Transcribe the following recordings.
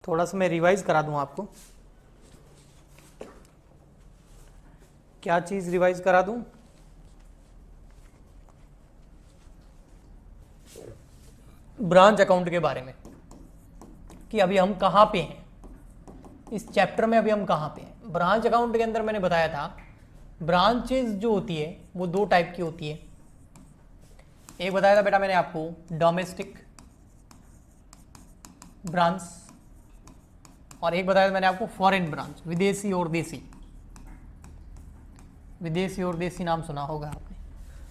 थोड़ा सा मैं रिवाइज करा दूं आपको। क्या चीज रिवाइज करा दूं? ब्रांच अकाउंट के बारे में कि अभी हम कहां पे हैं इस चैप्टर में। अभी हम कहां पे हैं ब्रांच अकाउंट के अंदर। मैंने बताया था ब्रांचेस जो होती है वो दो टाइप की होती है। एक बताया था बेटा मैंने आपको डोमेस्टिक ब्रांच, और एक बताया था मैंने आपको फॉरेन ब्रांच, विदेशी और देसी। विदेशी और देसी नाम सुना होगा आपने।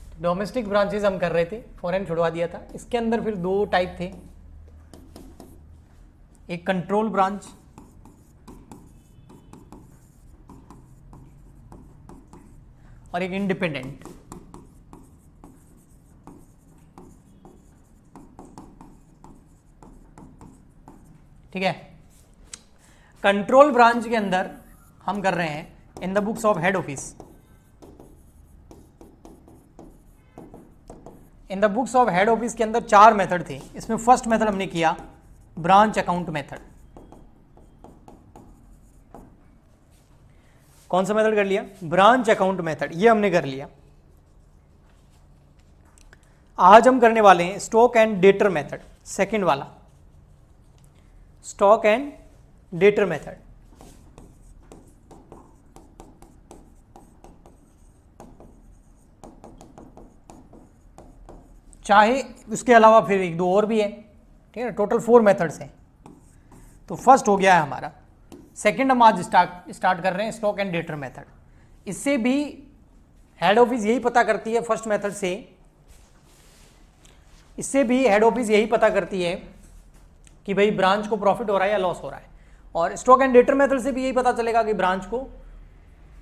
तो डोमेस्टिक ब्रांचेस हम कर रहे थे, फॉरेन छुड़वा दिया था। इसके अंदर फिर दो टाइप थे, एक कंट्रोल ब्रांच और एक इंडिपेंडेंट। ठीक है। कंट्रोल ब्रांच के अंदर हम कर रहे हैं in the books of head office. In the books of head office के अंदर चार मेथड थे। इसमें फर्स्ट मेथड हमने किया ब्रांच अकाउंट मेथड। कौन सा मेथड कर लिया? ब्रांच अकाउंट मेथड, ये हमने कर लिया। आज हम करने वाले हैं stock and debtor method, second वाला, स्टॉक एंड डेटर मेथड। चाहे उसके अलावा फिर एक दो और भी है, ठीक है। टोटल 4 मेथड्स हैं। तो फर्स्ट हो गया है हमारा। सेकंड हम आज स्टार्ट कर रहे हैं स्टॉक एंड डेटर मेथड। इससे भी हेड ऑफिस यही पता करती है फर्स्ट मेथड से, इससे भी हेड ऑफिस यही पता करती है कि भाई ब्रांच को प्रॉफिट हो रहा है या लॉस हो रहा है। और स्टॉक एंड डेटर मेथड से भी यही पता चलेगा कि ब्रांच को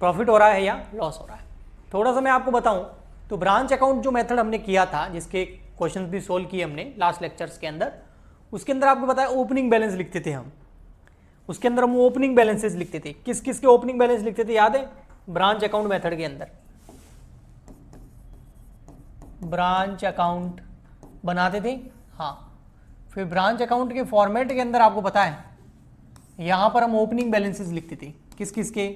प्रॉफिट हो रहा है या लॉस हो रहा है। थोड़ा सा मैं आपको बताऊं तो ब्रांच अकाउंट जो मेथड हमने किया था, जिसके क्वेश्चंस भी सोल्व किए हमने लास्ट लेक्चर्स के अंदर, उसके अंदर आपको पता है ओपनिंग बैलेंस लिखते थे हम। उसके अंदर हम ओपनिंग बैलेंसेस लिखते थे। किस किस के ओपनिंग बैलेंस लिखते थे याद है? ब्रांच अकाउंट मेथड के अंदर ब्रांच अकाउंट बनाते थे। हाँ, फिर ब्रांच अकाउंट के फॉर्मेट के अंदर आपको पता है यहां पर हम ओपनिंग बैलेंसेस लिखते थे। किस किस के?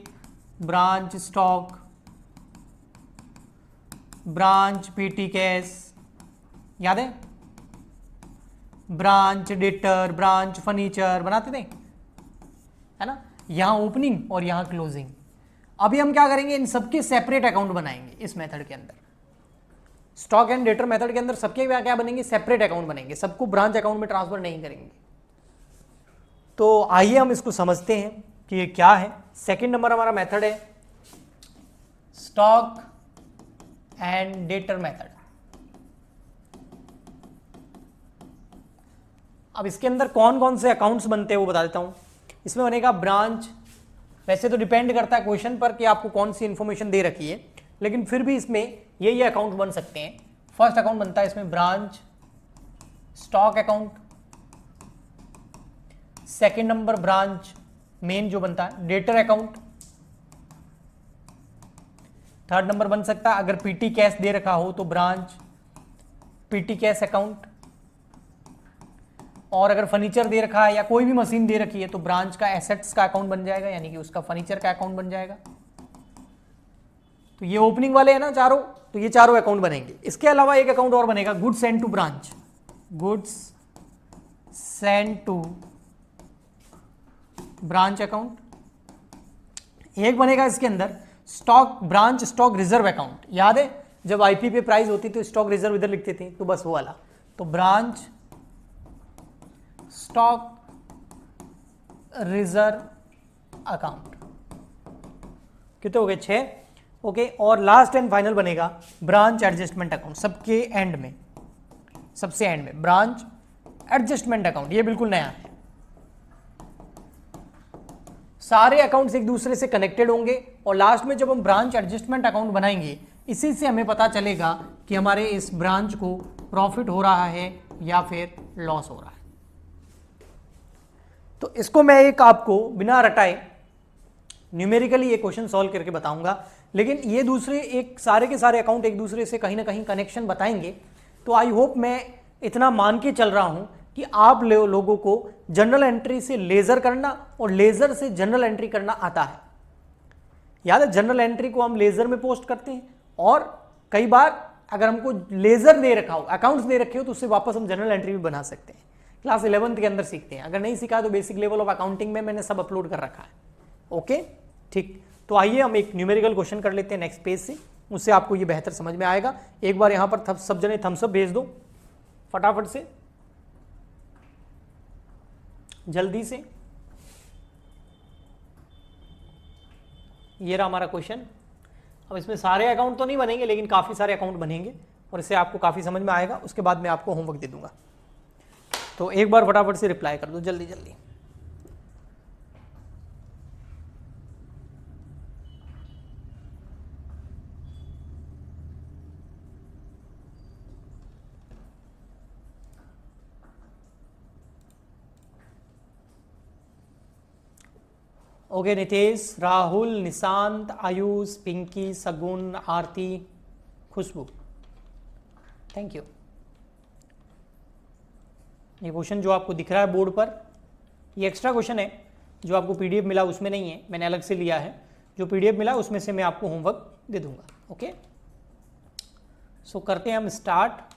Branch stock, branch PT cash, याद है? ब्रांच डेटर, ब्रांच फर्नीचर बनाते थे, है ना। यहां ओपनिंग और यहां क्लोजिंग। अभी हम क्या करेंगे, इन सबके सेपरेट अकाउंट बनाएंगे इस मेथड के अंदर। स्टॉक एंड डेटर मेथड के अंदर सबके क्या बनेंगे? सेपरेट अकाउंट बनेंगे, सबको ब्रांच अकाउंट में ट्रांसफर नहीं करेंगे। तो आइए हम इसको समझते हैं कि ये क्या है। सेकंड नंबर हमारा मेथड है स्टॉक एंड डेटर मेथड। अब इसके अंदर कौन कौन से अकाउंट्स बनते हैं वो बता देता हूं। इसमें बनेगा ब्रांच, वैसे तो डिपेंड करता है क्वेश्चन पर कि आपको कौन सी इंफॉर्मेशन दे रखी है, लेकिन फिर भी इसमें ये अकाउंट बन सकते हैं। फर्स्ट अकाउंट बनता है इसमें branch stock account. Second number branch main जो बनता है डेटर अकाउंट। थर्ड नंबर बन सकता है अगर पीटी कैश दे रखा हो तो ब्रांच पीटी कैश अकाउंट। और अगर फर्नीचर दे रखा है या कोई भी मशीन दे रखी है तो ब्रांच का एसेट्स का अकाउंट बन जाएगा, यानी कि उसका फर्नीचर का अकाउंट बन जाएगा। तो ये ओपनिंग वाले हैं ना चारों, तो ये चारों अकाउंट बनेंगे। इसके अलावा एक अकाउंट और बनेगा goods send to branch, goods send to branch account. एक बनेगा इसके अंदर stock branch stock reserve account. याद है जब आईपी पे प्राइस होती तो स्टॉक रिजर्व इधर लिखते थे, तो बस वो वाला। तो ब्रांच स्टॉक रिजर्व अकाउंट। कितने हो गए? 6। ओके। और लास्ट एंड फाइनल बनेगा ब्रांच एडजस्टमेंट अकाउंट। सबके एंड में, सबसे एंड में ब्रांच एडजस्टमेंट अकाउंट। ये बिल्कुल नया है। सारे अकाउंट्स एक दूसरे से कनेक्टेड होंगे और लास्ट में जब हम ब्रांच एडजस्टमेंट अकाउंट बनाएंगे, इसी से हमें पता चलेगा कि हमारे इस ब्रांच को प्रॉफिट हो रहा है या फिर लॉस हो रहा है। तो इसको मैं एक आपको बिना रटाए न्यूमेरिकली ये क्वेश्चन सॉल्व करके बताऊंगा, लेकिन ये दूसरे एक सारे के सारे अकाउंट एक दूसरे से कहीं ना कहीं कनेक्शन बताएंगे। तो आई होप मैं इतना मान के चल रहा हूं कि आप लोगों को जर्नल एंट्री से लेजर करना और लेजर से जर्नल एंट्री करना आता है। याद है, जर्नल एंट्री को हम लेजर में पोस्ट करते हैं और कई बार अगर हमको लेजर दे रखा हो, अकाउंट्स दे रखे हो, तो उससे वापस हम जर्नल एंट्री भी बना सकते हैं। क्लास 11th के अंदर सीखते हैं। अगर नहीं सीखा तो बेसिक लेवल ऑफ अकाउंटिंग में मैंने सब अपलोड कर रखा है। ओके, ठीक। तो आइए हम एक न्यूमेरिकल क्वेश्चन कर लेते हैं नेक्स्ट पेज से, उससे आपको ये बेहतर समझ में आएगा। एक बार यहाँ पर सब जने थम्स अप भेज दो फटाफट से, जल्दी से। ये रहा हमारा क्वेश्चन। अब इसमें सारे अकाउंट तो नहीं बनेंगे, लेकिन काफ़ी सारे अकाउंट बनेंगे और इससे आपको काफ़ी समझ में आएगा। उसके बाद मैं आपको होमवर्क दे दूंगा। तो एक बार फटाफट से रिप्लाई कर दो जल्दी जल्दी। ओके, नितेश, राहुल, निशांत, आयुष, पिंकी, सगुन, आरती, खुशबू, थैंक यू। ये क्वेश्चन जो आपको दिख रहा है बोर्ड पर, ये एक्स्ट्रा क्वेश्चन है जो आपको पीडीएफ मिला उसमें नहीं है, मैंने अलग से लिया है। जो पीडीएफ मिला उसमें से मैं आपको होमवर्क दे दूंगा। ओके, सो करते हैं हम स्टार्ट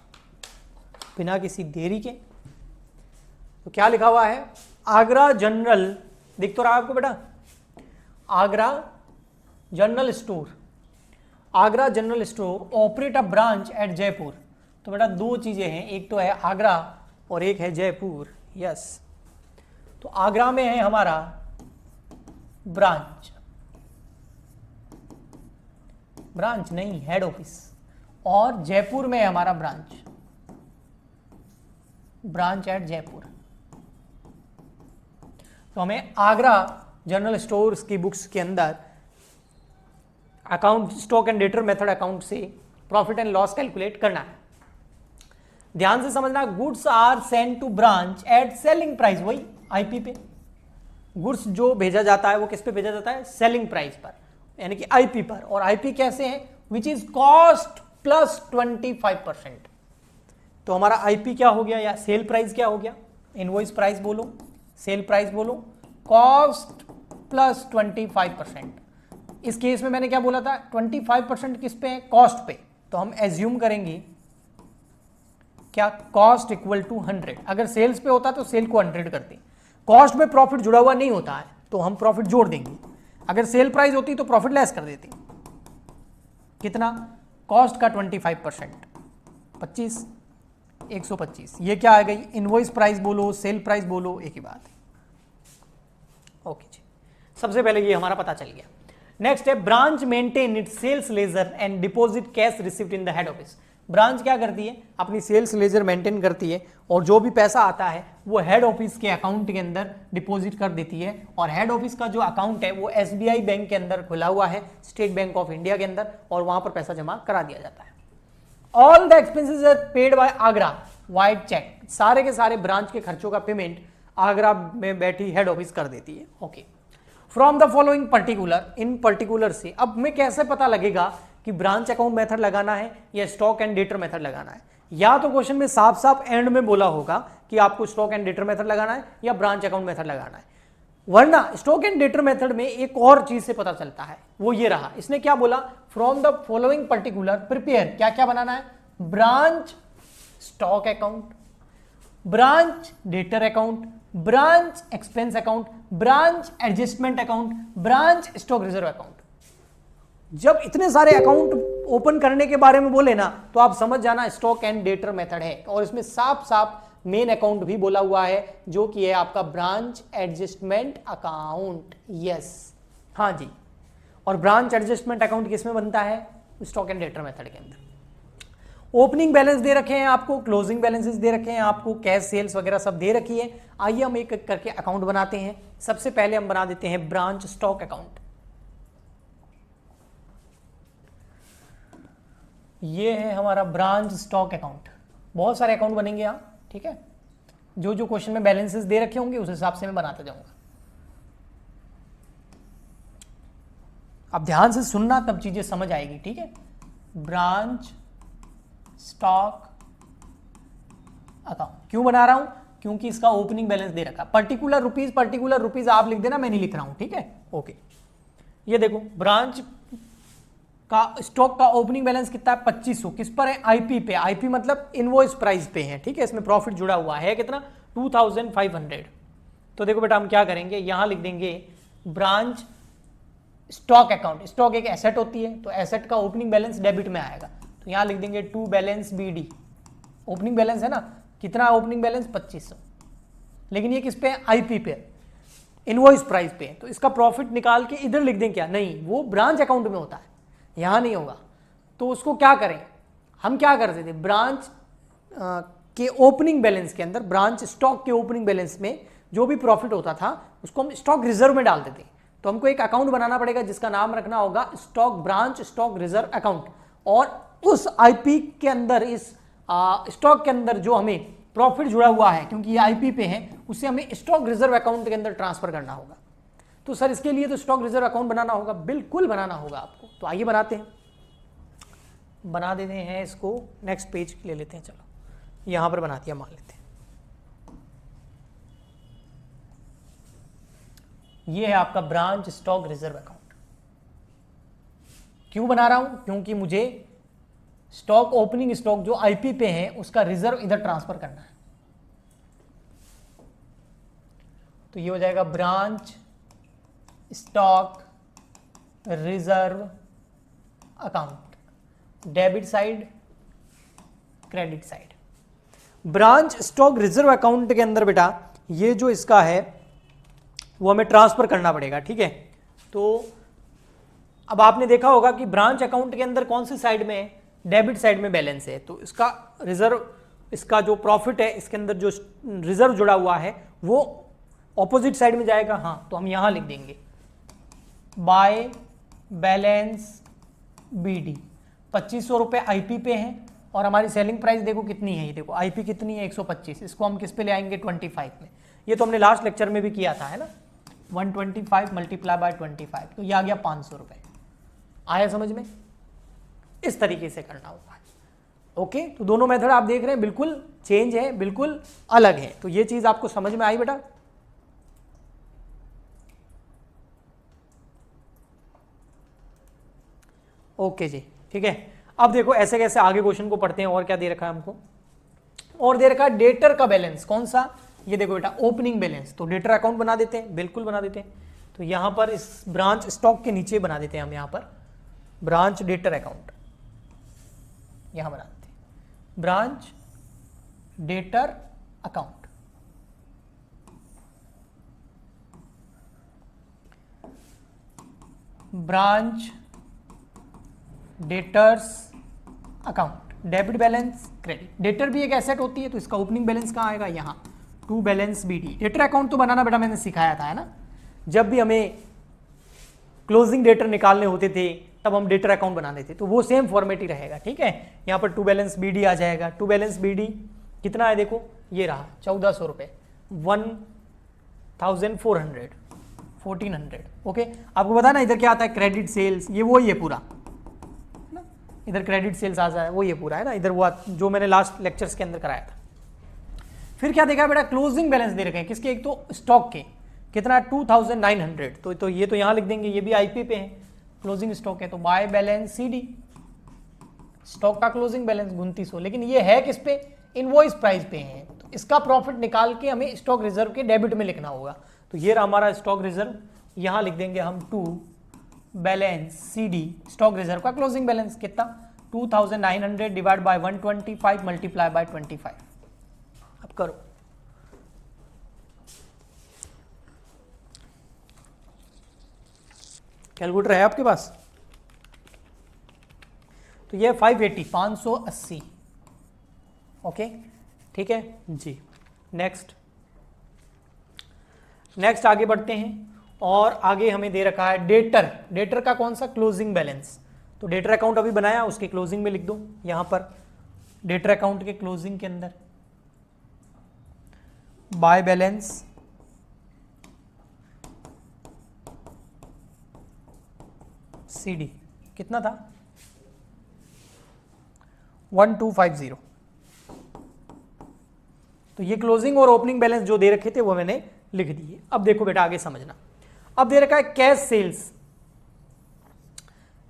बिना किसी देरी के। तो क्या लिखा हुआ है? आगरा जनरल, दिख तो रहा है आपको बेटा? Agra general store, Agra general store operate a branch at Jaipur. तो बेटा दो चीजें हैं, एक तो है आगरा और एक है जयपुर। यस, तो आगरा में है हमारा ब्रांच, ब्रांच नहीं हेड ऑफिस, और जयपुर में है हमारा ब्रांच, ब्रांच एट जयपुर। तो हमें आगरा जनरल स्टोर्स की बुक्स के अंदर account stock and debtor method account से प्रॉफिट एंड लॉस कैलकुलेट करना है। ध्यान से समझना, goods are send to branch at selling price, वही आईपी पे। गुड्स जो भेजा जाता है वो किस पे भेजा जाता है? सेलिंग प्राइस पर, यानी कि आईपी पर। और आईपी कैसे है? Which is cost plus 25%। तो हमारा आईपी क्या हो गया या सेल प्राइस क्या हो गया? इनवॉइस प्राइस बोलो, सेल प्राइस बोलो, कॉस्ट प्लस 25%। इस केस में मैंने क्या बोला था? 25% किस पे है? कॉस्ट पे। तो हम एज्यूम करेंगे क्या? Cost equal to 100। अगर सेल्स पे होता तो सेल को 100 करते। कॉस्ट में प्रॉफिट जुड़ा हुआ नहीं होता है तो हम प्रॉफिट जोड़ देंगे। अगर सेल प्राइस होती तो प्रॉफिट लेस कर देते। कितना? कॉस्ट का 25%, 25, 125। ये क्या आ गई? इनवॉइस प्राइस बोलो, सेल प्राइस बोलो, एक ही बात है। ओके जी, सबसे पहले ये हमारा पता चल गया। नेक्स्ट है branch maintain it sales ledger and deposit cash received in the head office. Branch क्या करती है? अपनी सेल्स लेजर मेंटेन करती है और जो भी पैसा आता है वो हेड ऑफिस के अकाउंट के अंदर डिपॉजिट कर देती है। और हेड ऑफिस का जो अकाउंट है वो एसबीआई बैंक के अंदर खुला हुआ है, स्टेट बैंक ऑफ इंडिया के अंदर, और वहां पर पैसा जमा करा दिया जाता है। All the expenses are paid by Agra vide cheque. सारे के सारे ब्रांच के खर्चों का पेमेंट आगरा में बैठी हेड ऑफिस कर देती है। Okay, from the following particular, in particular से अब हमें कैसे पता लगेगा कि ब्रांच अकाउंट मेथड लगाना है या स्टॉक एंड डेटर मेथड लगाना है? या तो क्वेश्चन में साफ साफ एंड में बोला होगा कि आपको स्टॉक एंड डेटर मेथड लगाना है या ब्रांच अकाउंट मेथड लगाना है, वरना स्टॉक एंड डेटर मेथड में एक और चीज से पता चलता है, वो ये रहा। इसने क्या बोला? From the following particular prepare, क्या क्या बनाना है? Branch stock account, branch debtor account, branch expense account, branch adjustment account, branch stock reserve account. जब इतने सारे अकाउंट ओपन करने के बारे में बोले ना, तो आप समझ जाना स्टॉक एंड डेटर मेथड है। और इसमें साफ साफ मेन अकाउंट भी बोला हुआ है, जो कि है आपका ब्रांच एडजस्टमेंट अकाउंट। यस, हाँ जी। और ब्रांच एडजस्टमेंट अकाउंट किसमें बनता है? स्टॉक एंड डेटर मेथड के अंदर। ओपनिंग बैलेंस दे रखे हैं आपको, क्लोजिंग बैलेंसेस दे रखे हैं आपको, कैश सेल्स वगैरह सब दे रखी है। आइए हम एक एक करके अकाउंट बनाते हैं। सबसे पहले हम बना देते हैं ब्रांच स्टॉक अकाउंट। ये है हमारा ब्रांच स्टॉक अकाउंट। बहुत सारे अकाउंट बनेंगे यहाँ, ठीक है? जो जो क्वेश्चन में बैलेंसेस दे रखे होंगे उस हिसाब से मैं बनाता जाऊंगा। अब ध्यान से सुनना, तब चीजें समझ आएगी, ठीक है? ब्रांच स्टॉक अकाउंट क्यों बना रहा हूं? क्योंकि इसका ओपनिंग बैलेंस दे रखा। पर्टिकुलर रुपीज आप लिख देना, मैं नहीं लिख रहा हूं, ठीक है। ओके, ये देखो ब्रांच का स्टॉक का ओपनिंग बैलेंस कितना है 2500, किस पर है, आईपी पे। आईपी मतलब इनवॉइस प्राइस पे है, ठीक है। इसमें प्रॉफिट जुड़ा हुआ है कितना 2500। तो देखो बेटा हम क्या करेंगे, यहां लिख देंगे ब्रांच स्टॉक अकाउंट। स्टॉक एक एसेट होती है, तो एसेट का ओपनिंग बैलेंस डेबिट में आएगा, तो यहां लिख देंगे to balance BD. Opening balance है ना, कितना ओपनिंग बैलेंस 2500, लेकिन ये किस पे है, आईपी पे, इनवॉइस प्राइस पे। तो इसका प्रॉफिट निकाल के इधर लिख दें क्या, नहीं, वो ब्रांच अकाउंट में होता है, यहां नहीं होगा। तो उसको क्या करें, हम क्या करते थे, ब्रांच के ओपनिंग बैलेंस के अंदर, ब्रांच स्टॉक के ओपनिंग बैलेंस में जो भी प्रॉफिट होता था उसको हम स्टॉक रिजर्व में डालते थे। तो हमको एक अकाउंट बनाना पड़ेगा जिसका नाम रखना होगा stock branch stock reserve account, और उस आईपी के अंदर, इस स्टॉक के अंदर जो हमें प्रॉफिट जुड़ा हुआ है, क्योंकि ये आईपी पे है, उसे हमें स्टॉक रिजर्व अकाउंट के अंदर ट्रांसफर करना होगा। तो सर इसके लिए तो स्टॉक रिजर्व अकाउंट बनाना होगा, बिल्कुल बनाना होगा आपको। तो आइए बनाते हैं, बना देते हैं इसको, नेक्स्ट पेज ले लेते हैं। चलो यहां पर बना दिया, मान लेते हैं ये है आपका ब्रांच स्टॉक रिजर्व अकाउंट। क्यों बना रहा हूं, क्योंकि मुझे स्टॉक ओपनिंग स्टॉक जो आईपी पे है उसका रिजर्व इधर ट्रांसफर करना है। तो ये हो जाएगा branch stock reserve account, debit side credit side. Branch stock reserve account के अंदर बेटा ये जो इसका है वो हमें ट्रांसफर करना पड़ेगा, ठीक है। तो अब आपने देखा होगा कि ब्रांच अकाउंट के अंदर कौन सी साइड में है, डेबिट साइड में बैलेंस है, तो इसका रिजर्व, इसका जो प्रॉफिट है इसके अंदर जो रिजर्व जुड़ा हुआ है वो ऑपोजिट साइड में जाएगा। हाँ, तो हम यहां लिख देंगे बाय बैलेंस बीडी। 2500 रुपए आईपी पे है, और हमारी सेलिंग प्राइस देखो कितनी है, ये देखो आईपी कितनी है 125। इसको हम किस पे ले आएंगे 25 में। ये तो हमने लास्ट लेक्चर में भी किया था, है ना, 125 मल्टीप्लाई बाय 25, तो ये आ गया 500 रुपए। आया समझ में, इस तरीके से करना होगा। ओके, तो दोनों मेथड आप देख रहे हैं बिल्कुल चेंज है, बिल्कुल अलग है। तो ये चीज आपको समझ में आई बेटा। ओके जी, ठीक है। अब देखो ऐसे कैसे आगे क्वेश्चन को पढ़ते हैं। और क्या दे रखा है हमको, और दे रखा है डेटर का बैलेंस। कौन सा, ये देखो बेटा ओपनिंग बैलेंस। तो डेटर अकाउंट बना देते हैं, बिल्कुल बना देते हैं। तो यहां पर इस ब्रांच स्टॉक के नीचे बना देते हैं हम, यहां पर ब्रांच डेटर अकाउंट यहां बना देते हैं, branch debtor account. Branch debtors account, debit balance credit. Debtor भी एक एसेट होती है, तो इसका ओपनिंग बैलेंस कहाँ आएगा, यहाँ to balance BD. Debtor account तो बनाना बेटा मैंने सिखाया था, है ना। जब भी हमें क्लोजिंग डेटर निकालने होते थे तब हम डेटर अकाउंट बना देते, तो वो सेम फॉर्मेट ही रहेगा, ठीक है। यहाँ पर टू बैलेंस बीडी आ जाएगा। टू बैलेंस बीडी कितना है, देखो ये रहा 1400 रुपये, 1400, 1400। ओके, आपको पता है ना इधर क्या आता है, क्रेडिट सेल्स, ये वही है पूरा, इधर क्रेडिट सेल्स आ जाए, वो ये पूरा है ना, इधर वो जो मैंने लास्ट लेक्चर्स के अंदर कराया था। फिर क्या देखा बेटा, क्लोजिंग बैलेंस दे रखे हैं किसके, एक तो स्टॉक के, कितना 2900। तो ये तो यहां लिख देंगे, ये भी आईपी पे है, क्लोजिंग स्टॉक है, तो बाय बैलेंस सीडी, स्टॉक का क्लोजिंग बैलेंस 2900। लेकिन ये है किस पे, इनवॉइस प्राइस पे है, तो इसका प्रॉफिट निकाल के हमें स्टॉक रिजर्व के डेबिट में लिखना होगा। तो ये रहा हमारा स्टॉक रिजर्व, यहां लिख देंगे हम to balance CD, stock reserve का क्लोजिंग बैलेंस कितना 2900 डिवाइड बाय 125 मल्टीप्लाई बाय 25। अब करो, कैलकुलेटर है आपके पास, तो ये 580, 580। ओके, ठीक है जी। नेक्स्ट आगे बढ़ते हैं, और आगे हमें दे रखा है डेटर। डेटर का कौन सा, क्लोजिंग बैलेंस। तो डेटर अकाउंट अभी बनाया, उसके क्लोजिंग में लिख दो, यहां पर डेटर अकाउंट के क्लोजिंग के अंदर बाय बैलेंस सीडी कितना था 1250। तो ये क्लोजिंग और ओपनिंग बैलेंस जो दे रखे थे वो मैंने लिख दिए। अब देखो बेटा आगे समझना, अब दे रखा है कैश सेल्स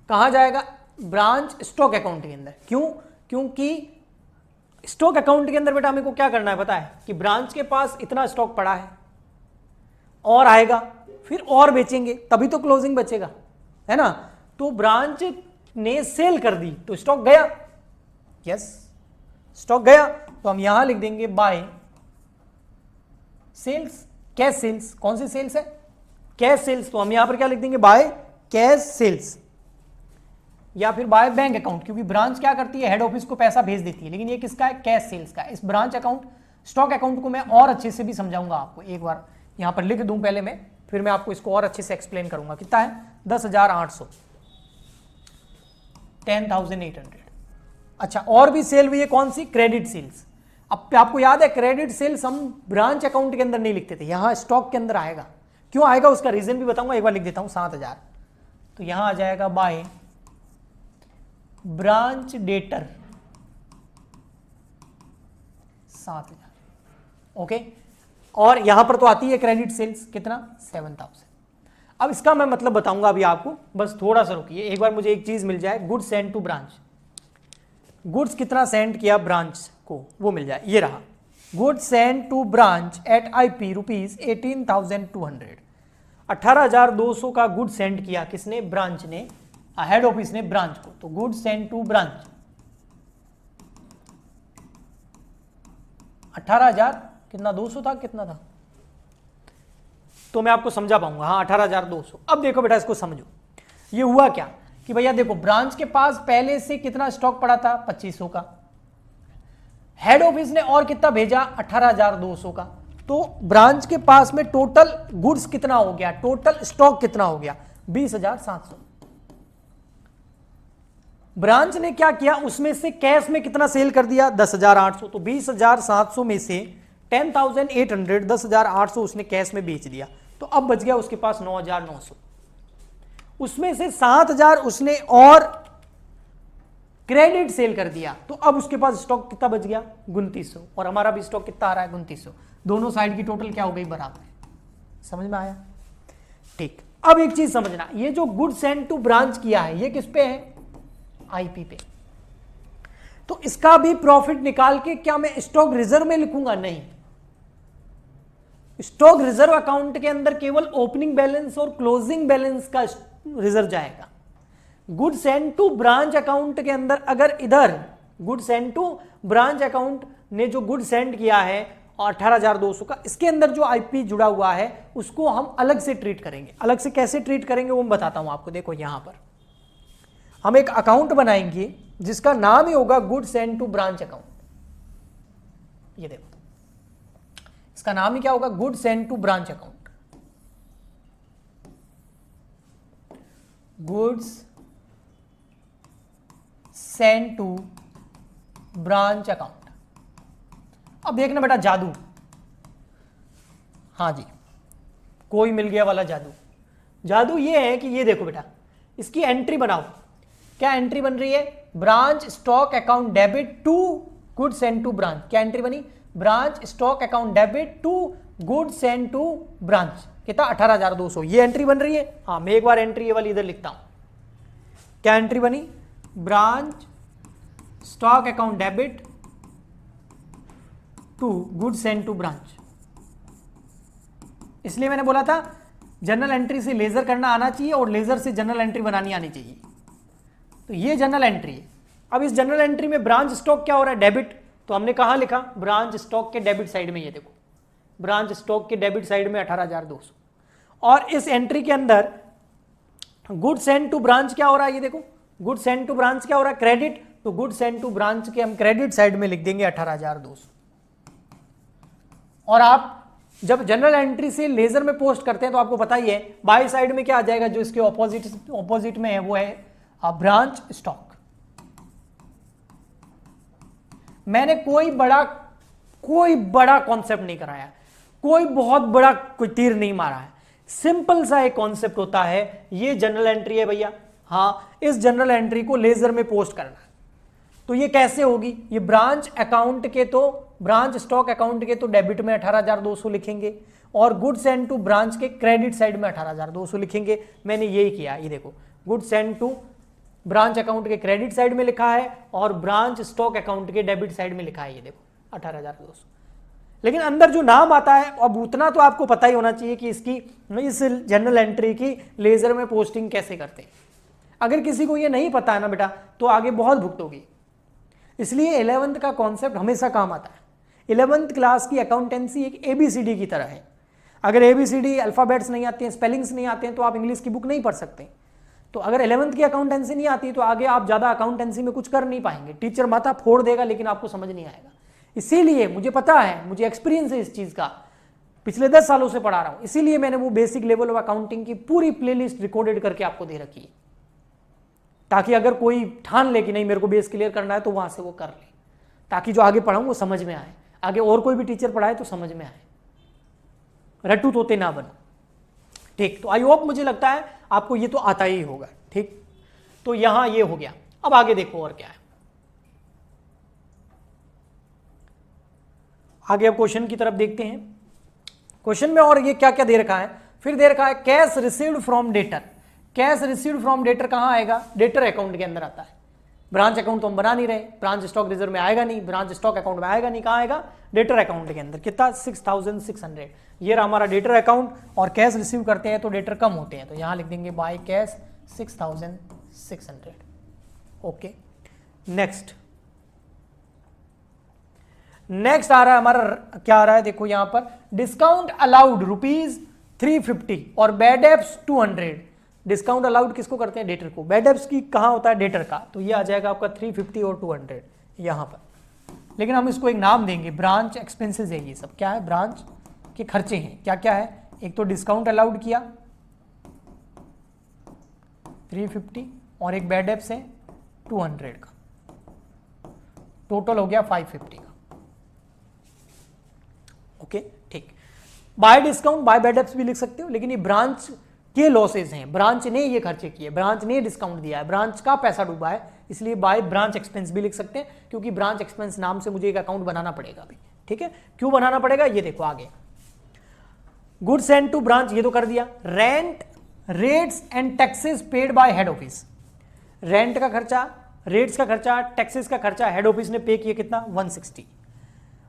कहां जाएगा, ब्रांच स्टॉक अकाउंट के अंदर। क्यों, क्योंकि स्टॉक अकाउंट के अंदर बेटा हमें को क्या करना है पता है कि ब्रांच के पास इतना स्टॉक पड़ा है और आएगा फिर और बेचेंगे तभी तो क्लोजिंग बचेगा, है ना। तो ब्रांच ने सेल कर दी तो स्टॉक गया, यस स्टॉक गया, तो हम यहां लिख देंगे बाय सेल्स, कैश सेल्स। कौन सी सेल्स है, कैश सेल्स, तो हम यहां पर क्या लिख देंगे बाय कैश सेल्स या फिर बाय बैंक अकाउंट, क्योंकि ब्रांच क्या करती है हेड ऑफिस को पैसा भेज देती है, लेकिन ये किसका है, कैश सेल्स का। इस ब्रांच अकाउंट स्टॉक अकाउंट को मैं और अच्छे से भी समझाऊंगा आपको, एक बार यहां पर लिख दूं पहले मैं, फिर मैं आपको इसको और अच्छे से एक्सप्लेन करूंगा। कितना है 10,800, 10,800। अच्छा और भी सेल हुई है, कौन सी, क्रेडिट सेल्स। अब आपको याद है क्रेडिट सेल्स हम ब्रांच अकाउंट के अंदर नहीं लिखते थे, यहां स्टॉक के अंदर आएगा। क्यों आएगा उसका रीजन भी बताऊंगा, एक बार लिख देता हूं 7,000, तो यहां आ जाएगा बाय ब्रांच डेटर 7,000, ओके। और यहां पर तो आती है क्रेडिट सेल्स कितना 7,000। अब इसका मैं मतलब बताऊंगा अभी आपको, बस थोड़ा सा रुकिए, एक बार मुझे एक चीज मिल जाए, goods send to branch, goods कितना सेंड किया ब्रांच को वो मिल जाए, ये रहा goods send to branch at IP rupees 18,200, 18,200 का गुड सेंड किया किसने, ब्रांच ने, हेड ऑफिस ने ब्रांच को। तो गुड सेंड टू ब्रांच 18,000 कितना 200 था, कितना था, तो मैं आपको समझा पाऊंगा, हाँ 18,200। अब देखो बेटा इसको समझो, ये हुआ क्या कि भैया देखो ब्रांच के पास पहले से कितना स्टॉक पड़ा था 2,500 का, हेड ऑफिस ने और कितना भेजा 18,200 का, तो ब्रांच के पास में टोटल गुड्स कितना हो गया, टोटल स्टॉक कितना हो गया 20,700। ब्रांच ने क्या किया, उसमें से कैश में कितना सेल कर दिया 10,800, तो 20,700 में से 10,800 10,800 उसने कैश में बेच दिया, तो अब बच गया उसके पास 9,900। उसमें से 7,000 उसने और क्रेडिट सेल कर दिया, तो अब उसके पास स्टॉक कितना बच गया 2,900, और हमारा भी स्टॉक कितना आ रहा है 2,900, दोनों साइड की टोटल क्या हो गई बराबर। समझ में आया, ठीक। अब एक चीज समझना, ये जो गुड सेंड टू ब्रांच किया है ये किस पे है, IP पे, तो इसका भी प्रॉफिट निकाल के क्या मैं स्टॉक रिजर्व में लिखूंगा, नहीं, स्टॉक रिजर्व अकाउंट के अंदर केवल ओपनिंग बैलेंस और क्लोजिंग बैलेंस का रिजर्व जाएगा। Good send to branch account के अंदर अगर इधर good send to branch account ने जो गुड सेंड किया है और 18,200 का, इसके अंदर जो IP जुड़ा हुआ है उसको हम अलग से ट्रीट करेंगे। अलग से कैसे ट्रीट करेंगे वो मैं बताता हूं आपको। देखो यहां पर हम एक अकाउंट बनाएंगे जिसका नाम ही होगा good send to branch account. ये देखो इसका नाम ही क्या होगा, good send to branch account, goods send to branch account. अब देखना बेटा जादू, हाँ जी कोई मिल गया वाला जादू। जादू ये है कि ये देखो बेटा इसकी एंट्री बनाओ, क्या एंट्री बन रही है, branch stock account debit to good send to branch. क्या एंट्री बनी, branch stock account debit to good send to branch, कितना 18,200, ये एंट्री बन रही है। हाँ मैं एक बार एंट्री ये वाली इधर लिखता हूं, क्या एंट्री बनी, branch stock account debit to good send to branch. इसलिए मैंने बोला था जनरल एंट्री से लेजर करना आना चाहिए और लेजर से जनरल एंट्री बनानी आनी चाहिए। तो ये जनरल एंट्री है। अब इस जनरल एंट्री में ब्रांच स्टॉक क्या हो रहा है, डेबिट, तो हमने कहां लिखा, ब्रांच स्टॉक के डेबिट साइड में, ये देखो ब्रांच स्टॉक के डेबिट साइड में 18,200, और इस एंट्री के अंदर गुड सेंड टू ब्रांच क्या हो रहा है, ये देखो गुड सेंड टू ब्रांच क्या हो रहा है, क्रेडिट, तो गुड सेंड टू ब्रांच के हम क्रेडिट साइड में लिख देंगे 18,200। और आप जब जनरल एंट्री से लेजर में पोस्ट करते हैं तो आपको पता ही है बाई साइड में क्या आ जाएगा, जो इसके ऑपोजिट में है वो है ब्रांच स्टॉक। मैंने कोई बड़ा कॉन्सेप्ट नहीं कराया, कोई बहुत बड़ा कोई तीर नहीं मारा है, सिंपल सा एक कॉन्सेप्ट होता है, ये जनरल एंट्री है भैया, हाँ इस जनरल एंट्री को लेजर में पोस्ट करना है। तो ये कैसे होगी, ये ब्रांच अकाउंट के तो ब्रांच स्टॉक अकाउंट के तो डेबिट में 18,200 लिखेंगे और गुड्स सेंड टू ब्रांच के क्रेडिट साइड में 18,200 लिखेंगे। मैंने यही किया, ये देखो goods send to branch account के क्रेडिट साइड में लिखा है और ब्रांच स्टॉक अकाउंट के डेबिट साइड में लिखा है, ये देखो 18,200। लेकिन अंदर जो नाम आता है अब उतना तो आपको पता ही होना चाहिए कि इसकी इस जर्नल एंट्री की लेजर में पोस्टिंग कैसे करते हैं। अगर किसी को ये नहीं पता है ना बेटा तो आगे बहुत भुगतोगी। इसलिए 11th का कॉन्सेप्ट हमेशा काम आता है। 11th क्लास की अकाउंटेंसी एक ABCD की तरह है। अगर ABCD अल्फाबेट्स नहीं आते हैं, स्पेलिंग्स नहीं आते हैं तो आप इंग्लिश की बुक नहीं पढ़ सकते। तो अगर 11th की अकाउंटेंसी नहीं आती तो आगे आप ज़्यादा अकाउंटेंसी में कुछ कर नहीं पाएंगे। टीचर माथा फोड़ देगा लेकिन आपको समझ नहीं आएगा। इसीलिए मुझे पता है, मुझे एक्सपीरियंस है इस चीज़ का, पिछले 10 सालों से पढ़ा रहा हूँ। इसीलिए मैंने वो बेसिक लेवल ऑफ अकाउंटिंग की पूरी प्लेलिस्ट रिकॉर्डेड करके आपको दे रखी है, ताकि अगर कोई ठान ले कि नहीं मेरे को बेस क्लियर करना है तो वहाँ से वो कर ले, ताकि जो आगे पढ़ाऊँ वो समझ में आए, आगे और कोई भी टीचर पढ़ाए तो समझ में आए, रट्टू तोते ना बनो। ठीक, तो आई होप मुझे लगता है आपको ये तो आता ही होगा। ठीक, तो यहाँ ये हो गया। अब आगे देखो और क्या है। आगे अब क्वेश्चन की तरफ देखते हैं। क्वेश्चन में और ये क्या क्या दे रखा है, फिर दे रखा है cash received from debtor. Cash received from debtor कहाँ आएगा, डेटर अकाउंट के अंदर आता है। ब्रांच अकाउंट तो हम बना नहीं रहे, ब्रांच स्टॉक रिजर्व में आएगा नहीं, ब्रांच स्टॉक अकाउंट में आएगा नहीं, कहाँ आएगा, डेटर अकाउंट के अंदर। कितना, 6,600। ये रहा हमारा डेटर अकाउंट। और कैश रिसीव करते हैं तो डेटर कम होते हैं, तो यहाँ लिख देंगे बाय कैश 6,600। ओके, नेक्स्ट आ रहा है हमारा, क्या आ रहा है देखो यहाँ पर, डिस्काउंट अलाउड ₹350 और बैड एप्स 200। डिस्काउंट अलाउड किसको करते हैं, डेटर को। बैड एप्स की कहाँ होता है, डेटर का। तो ये आ जाएगा आपका 350 और 200 यहाँ पर। लेकिन हम इसको एक नाम देंगे, ब्रांच एक्सपेंसेस है। ये सब क्या है, ब्रांच के खर्चे हैं। क्या क्या है, एक तो डिस्काउंट अलाउड किया 350 और एक बैड एप्स है 200 का, टोटल हो गया 550 का। ओके, ठीक। Bye discount by bad apps भी लिख सकते हो, लेकिन ये ब्रांच के लॉसेज हैं, ब्रांच ने ये खर्चे किए, ब्रांच ने डिस्काउंट दिया है, ब्रांच का पैसा डूबा है, इसलिए बाय ब्रांच एक्सपेंस भी लिख सकते हैं, क्योंकि ब्रांच एक्सपेंस नाम से मुझे एक अकाउंट बनाना पड़ेगा अभी। ठीक है, क्यों बनाना पड़ेगा ये देखो आगे। गुड्स सेंड टू ब्रांच ये तो कर दिया। Rent, rates and taxes paid by head office. Rent का खर्चा, रेट्स का खर्चा, टैक्सेस का खर्चा हेड ऑफिस ने पे किया कितना, 160।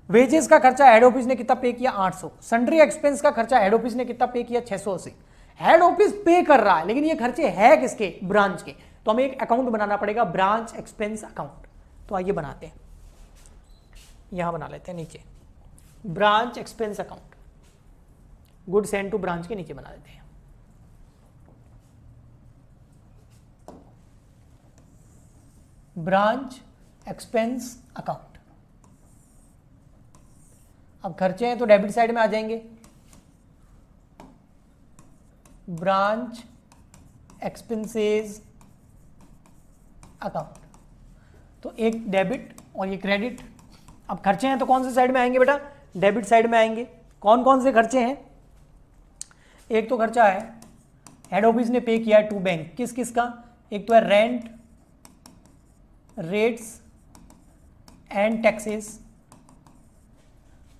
वेजेस का खर्चा हेड ऑफिस ने कितना पे किया, 800। सन्ड्री एक्सपेंस का खर्चा हेड ऑफिस ने कितना पे किया, 680। हेड ऑफिस पे कर रहा है, लेकिन ये खर्चे है किसके, ब्रांच के। तो हमें एक अकाउंट बनाना पड़ेगा, ब्रांच एक्सपेंस अकाउंट। तो आइए बनाते हैं, यहां बना लेते हैं नीचे, branch expense account. Good send to branch के नीचे बना देते हैं। Branch expense account. अब खर्चे हैं तो डेबिट साइड में आ जाएंगे, ब्रांच एक्सपेंसेस अकाउंट। तो एक डेबिट और ये क्रेडिट। अब खर्चे हैं तो कौन से साइड में आएंगे बेटा, डेबिट साइड में आएंगे। कौन कौन से खर्चे हैं, एक तो खर्चा है हेड ऑफिस ने पे किया है टू बैंक, किस किस का, एक तो है रेंट, रेट्स एंड टैक्सेस,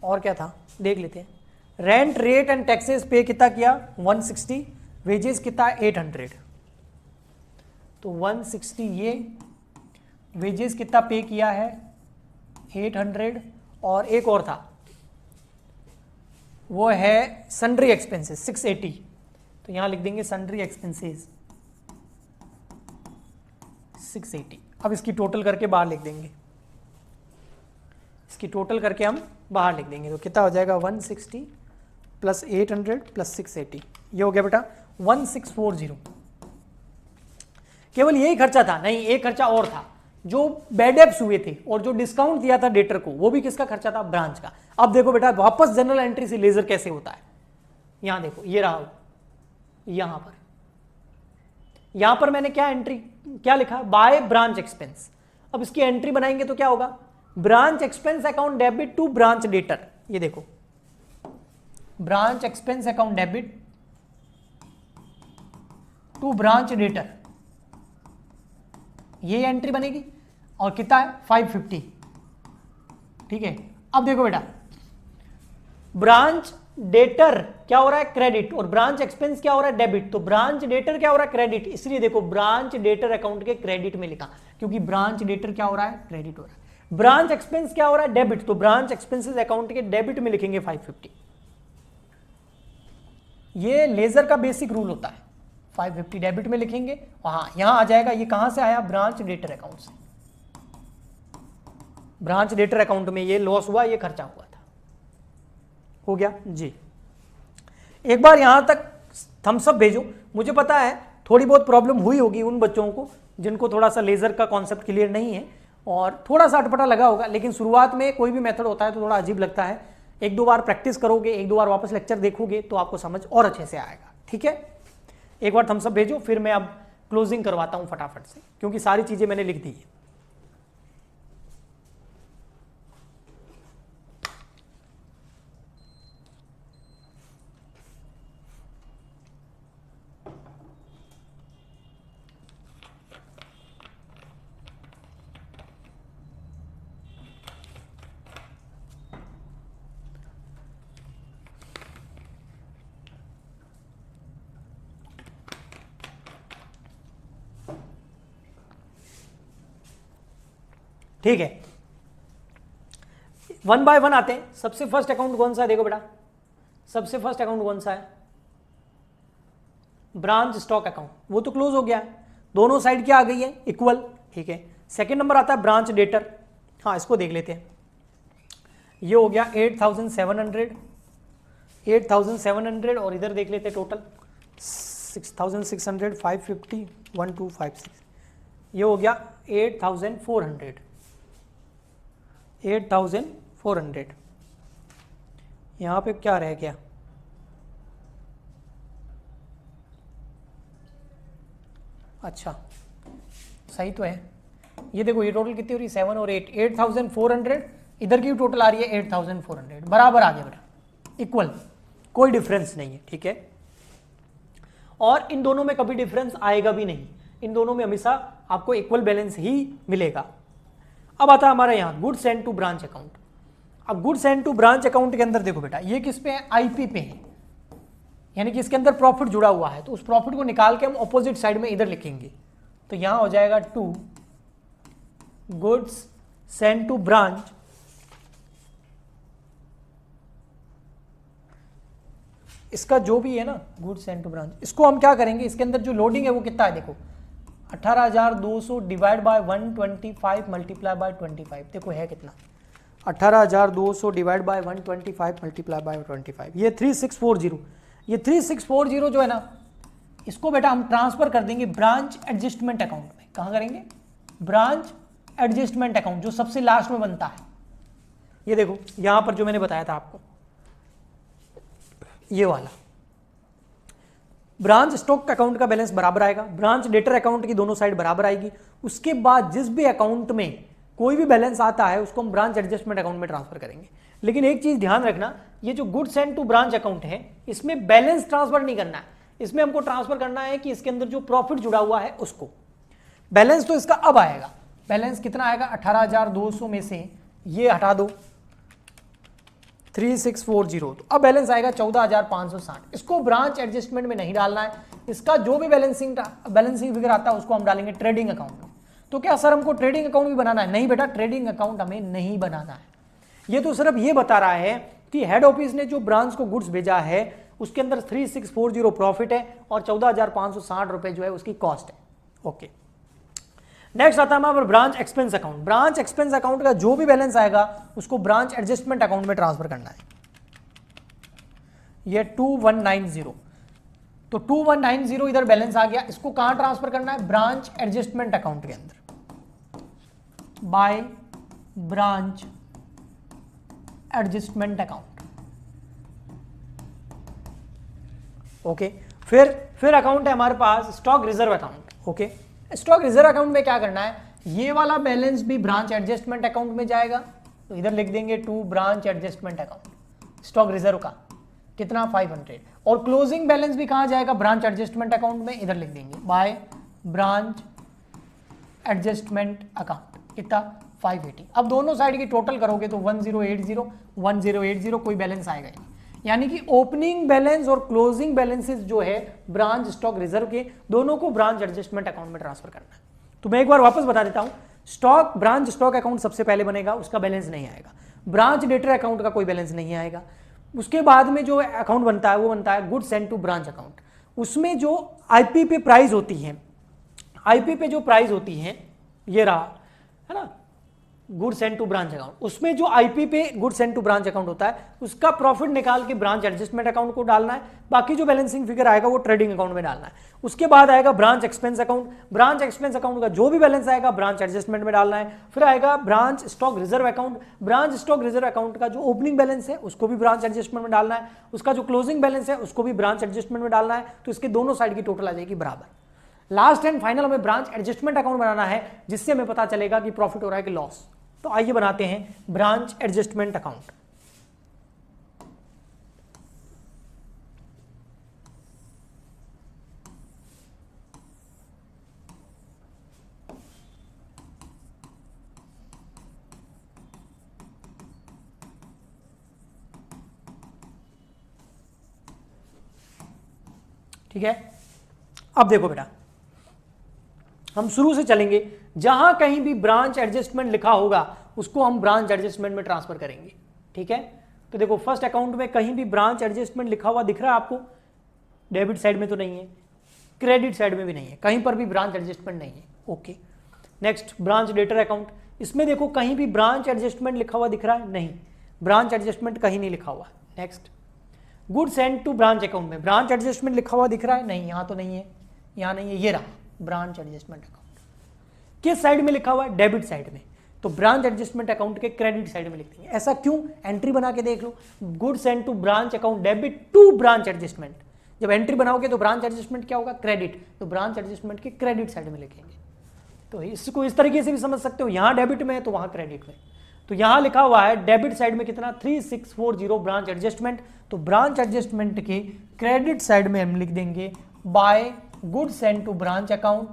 और क्या था देख लेते हैं। रेंट, रेट एंड टैक्सेस पे कितना किया, 160। वेजेस कितना, 800। तो 160 ये, वेजेस कितना पे किया है, 800। और एक और था वो है सन्ड्री एक्सपेंसेस 680। तो यहां लिख देंगे सन्ड्री एक्सपेंसेस 680। अब इसकी टोटल करके बाहर लिख देंगे, इसकी टोटल करके हम बाहर लिख देंगे। तो कितना हो जाएगा, 160 प्लस 800 प्लस 680, ये हो गया बेटा 1640। केवल यही खर्चा था, नहीं एक खर्चा और था, जो बैड एप्स हुए थे और जो डिस्काउंट दिया था डेटर को, वो भी किसका खर्चा था, ब्रांच का। अब देखो बेटा वापस जनरल एंट्री से लेजर कैसे होता है, यहां देखो ये रहा, यहां पर मैंने क्या एंट्री क्या लिखा, बाय ब्रांच एक्सपेंस। अब इसकी एंट्री बनाएंगे तो क्या होगा, branch expense account debit to branch debtor. ये देखो branch expense account debit to branch debtor, ये एंट्री बनेगी। और कितना है, 550। ठीक है, अब देखो बेटा, ब्रांच डेटर क्या हो रहा है, क्रेडिट, और ब्रांच एक्सपेंस क्या हो रहा है, डेबिट। तो ब्रांच डेटर क्या हो रहा है, क्रेडिट, इसलिए देखो ब्रांच डेटर अकाउंट के क्रेडिट में लिखा, क्योंकि ब्रांच डेटर क्या हो रहा है, क्रेडिट हो रहा है। ब्रांच एक्सपेंस क्या हो रहा है, डेबिट, तो ब्रांच एक्सपेंसेस अकाउंट के डेबिट में लिखेंगे 550। ये लेजर का बेसिक रूल होता है, 550 डेबिट में लिखेंगे। हाँ, यहां आ जाएगा, ये कहां से आया, ब्रांच डेटर अकाउंट से। ब्रांच डेटर अकाउंट में ये लॉस हुआ, ये खर्चा हुआ था, हो गया जी। एक बार यहां तक थम्स अप भेजो। मुझे पता है थोड़ी बहुत प्रॉब्लम हुई होगी उन बच्चों को जिनको थोड़ा सा लेजर का कॉन्सेप्ट क्लियर नहीं है और थोड़ा सा अटपटा लगा होगा, लेकिन शुरुआत में कोई भी मेथड होता है तो थोड़ा अजीब लगता है। एक दो बार प्रैक्टिस करोगे, एक दो बार वापस लेक्चर देखोगे तो आपको समझ और अच्छे से आएगा, ठीक है। एक बार थम्स अप भेजो, फिर मैं अब क्लोजिंग करवाता हूं फटाफट से, क्योंकि सारी चीजें मैंने लिख दी है। ठीक है, वन बाय वन आते हैं। सबसे फर्स्ट अकाउंट कौन सा है, देखो बेटा, सबसे फर्स्ट अकाउंट कौन सा है, ब्रांच स्टॉक अकाउंट। वो तो क्लोज हो गया है, दोनों साइड क्या आ गई है, इक्वल, ठीक है। सेकंड नंबर आता है ब्रांच डेटर। हाँ, इसको देख लेते हैं। ये हो गया 8,700 और इधर देख लेते हैं टोटल 6,600, 550, 1256। ये हो गया 8,400। यहाँ पे क्या रह गया, अच्छा सही तो है। ये देखो, ये टोटल कितनी हो रही है, 7 और 8, 8,400। इधर की टोटल आ रही है 8,400, बराबर आ गया बेटा, इक्वल, कोई डिफरेंस नहीं है, ठीक है। और इन दोनों में कभी डिफरेंस आएगा भी नहीं, इन दोनों में हमेशा आपको इक्वल बैलेंस ही मिलेगा। अब आता है हमारा यहाँ goods send to branch account. अब goods send to branch account के अंदर देखो बेटा, ये किस पे है, आईपी पे है, यानी कि इसके अंदर प्रॉफिट जुड़ा हुआ है। तो उस प्रॉफिट को निकाल के हम ऑपोजिट साइड में इधर लिखेंगे। तो यहां हो जाएगा to goods send to branch इसका जो भी है ना, गुड्स सेंड टू ब्रांच, इसको हम क्या करेंगे, इसके अंदर जो लोडिंग है वो कितना है, देखो 18,200 डिवाइड बाय 125 मल्टीप्लाई बाय 25। देखो है कितना, 18,200 डिवाइड बाय 125 मल्टीप्लाई बाय 25, ये 3640। ये 3640 जो है ना, इसको बेटा हम ट्रांसफर कर देंगे ब्रांच एडजस्टमेंट अकाउंट में। कहां करेंगे, ब्रांच एडजस्टमेंट अकाउंट, जो सबसे लास्ट में बनता है। ये देखो यहां पर जो मैंने बताया था आपको, ये वाला ब्रांच स्टॉक अकाउंट का बैलेंस बराबर आएगा, ब्रांच डेटर अकाउंट की दोनों साइड बराबर आएगी। उसके बाद जिस भी अकाउंट में कोई भी बैलेंस आता है उसको हम ब्रांच एडजस्टमेंट अकाउंट में ट्रांसफर करेंगे। लेकिन एक चीज ध्यान रखना, ये जो goods send to branch account है, इसमें बैलेंस ट्रांसफर नहीं करना है, इसमें हमको ट्रांसफर करना है कि इसके अंदर जो प्रॉफिट जुड़ा हुआ है उसको। बैलेंस तो इसका अब आएगा, बैलेंस कितना आएगा, 18,200 में से ये हटा दो 3640, तो अब बैलेंस आएगा 14,560। इसको ब्रांच एडजस्टमेंट में नहीं डालना है, इसका जो भी बैलेंसिंग फिगर आता है उसको हम डालेंगे ट्रेडिंग अकाउंट में। तो क्या सर हमको ट्रेडिंग अकाउंट भी बनाना है, नहीं बेटा, ट्रेडिंग अकाउंट हमें नहीं बनाना है। ये तो सिर्फ ये बता रहा है कि हेड ऑफिस ने जो ब्रांच को गुड्स भेजा है उसके अंदर 3640 प्रॉफिट है और 14,560 रुपए जो है उसकी कॉस्ट है। ओके, नेक्स्ट आता है हमारा branch expense account. Branch expense account का जो भी बैलेंस आएगा उसको ब्रांच एडजस्टमेंट अकाउंट में ट्रांसफर करना है। ये 2190, तो 2190 इधर बैलेंस आ गया, इसको कहां ट्रांसफर करना है, ब्रांच एडजस्टमेंट अकाउंट के अंदर, by branch adjustment account. Okay, फिर अकाउंट है हमारे पास stock reserve account. Okay, stock reserve account में क्या करना है, ये वाला बैलेंस भी ब्रांच एडजस्टमेंट अकाउंट में जाएगा, तो इधर लिख देंगे to branch adjustment account. Stock reserve का कितना 500, और क्लोजिंग बैलेंस भी कहां जाएगा, ब्रांच एडजस्टमेंट अकाउंट में, इधर लिख देंगे बाय ब्रांच एडजस्टमेंट अकाउंट, कितना 580। अब दोनों साइड की टोटल करोगे तो 1080 कोई बैलेंस आएगा नहीं। यानी कि ओपनिंग बैलेंस और क्लोजिंग बैलेंसेस जो है ब्रांच स्टॉक रिजर्व के, दोनों को ब्रांच एडजस्टमेंट अकाउंट में ट्रांसफर करना है। तो मैं एक बार वापस बता देता हूं, ब्रांच स्टॉक अकाउंट सबसे पहले बनेगा, उसका बैलेंस नहीं आएगा। ब्रांच डेटर अकाउंट का कोई बैलेंस नहीं आएगा। उसके बाद में जो अकाउंट बनता है वो बनता है goods sent to branch account. उसमें जो आईपी पे प्राइस होती है, आईपी पे जो प्राइस होती है ये रहा, है ना, goods sent to branch account. उसमें जो आईपी पे goods sent to branch account होता है उसका प्रॉफिट निकाल के ब्रांच एडजस्टमेंट अकाउंट को डालना है। बाकी जो बैलेंसिंग फिगर आएगा वो ट्रेडिंग अकाउंट में डालना है। उसके बाद आएगा branch expense account. Branch expense account का जो भी बैलेंस आएगा ब्रांच एडजस्टमेंट में डालना है। फिर आएगा branch stock reserve account. Branch stock reserve account का जो ओपनिंग बैलेंस है उसको भी ब्रांच एडजस्टमेंट में डालना है। उसका जो क्लोजिंग बैलेंस है उसको भी ब्रांच एडजस्टमेंट में डालना है। तो इसके दोनों साइड की टोटल आ जाएगी बराबर। लास्ट एंड फाइनल हमें ब्रांच एडजस्टमेंट अकाउंट बनाना है, जिससे हमें पता चलेगा कि प्रॉफिट हो रहा है कि लॉस। तो आइए बनाते हैं ब्रांच एडजस्टमेंट अकाउंट। ठीक है, अब देखो बेटा, हम शुरू से चलेंगे। जहां कहीं भी ब्रांच एडजस्टमेंट लिखा होगा उसको हम ब्रांच एडजस्टमेंट में ट्रांसफर करेंगे। ठीक है, तो देखो फर्स्ट अकाउंट में कहीं भी ब्रांच एडजस्टमेंट लिखा हुआ दिख रहा है आपको? डेबिट साइड में तो नहीं है, क्रेडिट साइड में भी नहीं है, कहीं पर भी ब्रांच एडजस्टमेंट नहीं है। Okay, next branch debtor account. इसमें देखो कहीं भी ब्रांच एडजस्टमेंट लिखा हुआ दिख रहा है? नहीं, ब्रांच एडजस्टमेंट कहीं नहीं लिखा हुआ। Next good sent to branch account में ब्रांच एडजस्टमेंट लिखा हुआ दिख रहा है? नहीं, यहां तो नहीं है, यहां नहीं है, ये रहा ब्रांच एडजस्टमेंट अकाउंट। किस साइड में लिखा हुआ है? डेबिट साइड में। तो ब्रांच एडजस्टमेंट अकाउंट के क्रेडिट साइड में लिख देंगे। ऐसा क्यों? एंट्री बना के देख लो, good sent to branch account debit to branch adjustment. जब एंट्री बनाओगे तो ब्रांच एडजस्टमेंट क्या होगा? क्रेडिट, तो ब्रांच एडजस्टमेंट के क्रेडिट साइड में लिखेंगे। तो इसको इस तरीके से भी समझ सकते हो, यहां डेबिट में है तो वहां क्रेडिट में। तो यहां लिखा हुआ है डेबिट साइड में कितना? 3640 ब्रांच एडजस्टमेंट। तो ब्रांच एडजस्टमेंट के क्रेडिट साइड में हम लिख देंगे by good sent to branch account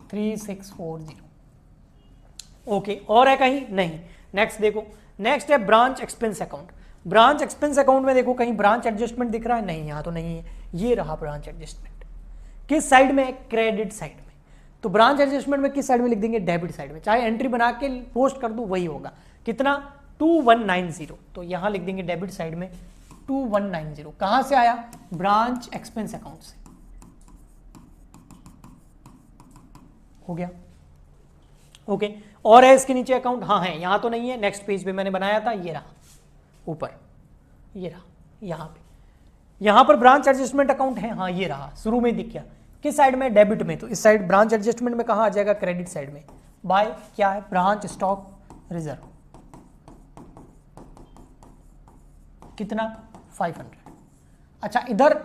3640। Okay, और है कहीं? नहीं। नेक्स्ट देखो, नेक्स्ट है branch expense account. Branch expense account में देखो कहीं ब्रांच एडजस्टमेंट दिख रहा है? नहीं, यहां तो नहीं है, ये रहा ब्रांच एडजस्टमेंट। किस साइड में? क्रेडिट साइड में। तो ब्रांच एडजस्टमेंट में किस साइड में लिख देंगे? डेबिट साइड में। चाहे एंट्री बना के पोस्ट कर दूं वही होगा। कितना? 2190। तो यहां लिख देंगे डेबिट साइड में 2190। कहां से आया? ब्रांच एक्सपेंस अकाउंट से। हो गया? ओके, और है इसके नीचे अकाउंट? हाँ है, यहां तो नहीं है, नेक्स्ट पेज पे मैंने बनाया था, ये रहा ऊपर, ये रहा यहां पे। यहां पर ब्रांच एडजस्टमेंट अकाउंट है? हाँ ये रहा, शुरू में दिख गया। किस साइड में? डेबिट में। तो इस साइड ब्रांच एडजस्टमेंट में कहां आ जाएगा? क्रेडिट साइड में। बाय क्या है? Branch stock reserve. कितना? 500। अच्छा, इधर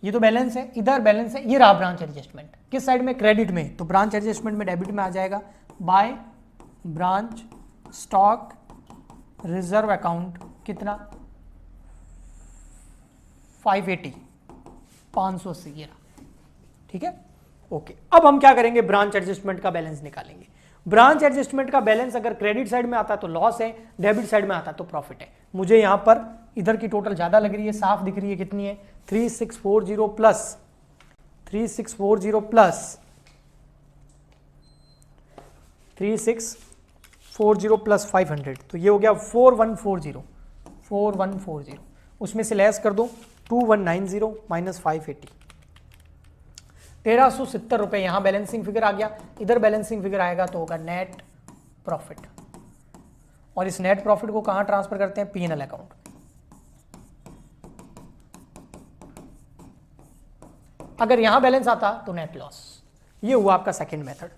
ये तो बैलेंस है, इधर बैलेंस है, ये रहा ब्रांच एडजस्टमेंट। किस साइड में? क्रेडिट में। तो ब्रांच एडजस्टमेंट में डेबिट में आ जाएगा by branch stock reserve account. कितना? 580, 580 ये रहा। ठीक है, ओके। अब हम क्या करेंगे? ब्रांच एडजस्टमेंट का बैलेंस निकालेंगे। ब्रांच एडजस्टमेंट का बैलेंस अगर क्रेडिट साइड में आता है तो लॉस है, डेबिट साइड में आता है तो प्रॉफिट है। मुझे यहां पर इधर की टोटल ज्यादा लग रही है, साफ दिख रही है, कितनी है? 3640 प्लस 3640 प्लस 3640 प्लस 500, तो ये हो गया 4140। 4140 उसमें से लेस कर दो 2190 माइनस 580, 1370 रुपए। यहां बैलेंसिंग फिगर आ गया, इधर बैलेंसिंग फिगर आएगा तो होगा नेट प्रॉफिट। और इस नेट प्रॉफिट को कहां ट्रांसफर करते हैं? PNL account. अगर यहां बैलेंस आता तो नेट लॉस। ये हुआ आपका सेकंड मेथड।